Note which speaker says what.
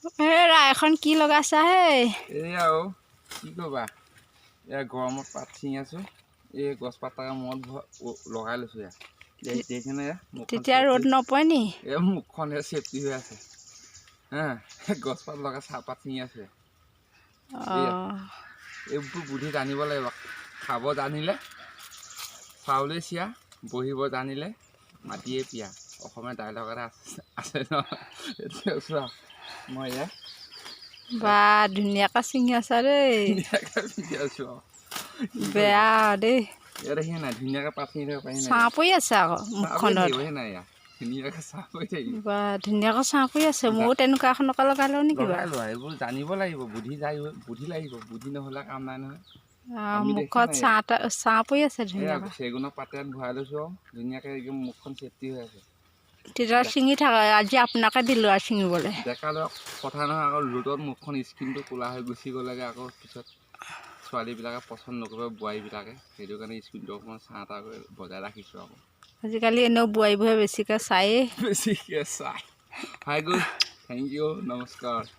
Speaker 1: এখন কি লগাইছা হে?
Speaker 2: এয়া ও কি কবা এয়া গৰমত পাত ছিঙি আছো এই গছপাত তাৰ মূৰত লগাই লৈছো এয়া দেখিছেনে
Speaker 1: তেতিয়া ৰ'দ নপৰে নি?
Speaker 2: এই মুখখন চেফটি হৈ আছে গছপাত লগাই চাহপাত ছিঙি আছে এয়া এইবোৰ বুদ্ধি জানিব লাগিব খাব জানিলে চাউলে চিয়া বহিব জানিলে মাটিয়ে পিয়া অসমীয়া ডাইলগ এটা আছে ন এতিয়া চোৱা মই এয়া
Speaker 1: বা ধুনীয়াকৈ ছিঙি আছা দেই বেয়া দেই
Speaker 2: ইয়াত দেখি নাই ধুনীয়াকৈ পাত ছিঙি থাকিব পাৰি নাই
Speaker 1: ছাঁ পৰি আছে আকৌ মুখখনত
Speaker 2: নাই ইয়াত ধুনীয়াকৈ চাহ পৰি থাকিব
Speaker 1: বা ধুনীয়াকৈ ছাঁ পৰি আছে ময়ো তেনেকুৱা এখনকে লগাই লওঁ নেকি
Speaker 2: লগাই লোৱা এইবোৰ জানিব লাগিব বুদ্ধি লাগিব বুদ্ধি নহ'লে কাম নাই নহয়
Speaker 1: মুখত ছাঁ পৰি আছে ধুনীয়াকৈ
Speaker 2: চেগুনৰ পাতে ভৰাই লৈছোঁ আৰু ধুনীয়াকৈ একদম মুখখন চেফটি হৈ আছে
Speaker 1: তেতিয়া ছিঙি থাকা আজি আপোনাকে দিলোঁ আৰু ছিঙিবলৈ
Speaker 2: ডেকা ল'ৰা কথা নহয় আকৌ ৰ'দত মুখখন স্কিনটো ক'লা হৈ গুচি গ'লেগৈ আকৌ পিছত ছোৱালীবিলাকে পচন্দ নকৰিব বোৱাৰীবিলাকে সেইটো কাৰণে স্কিনটো অকণমান ছাঁ তাহ কৰি বজাই ৰাখিছোঁ আকৌ
Speaker 1: আজিকালি এনেও বোৱাৰীবোৰে বেছিকৈ চায়েই
Speaker 2: চাই হাই গুড থেংক ইউ নমস্কাৰ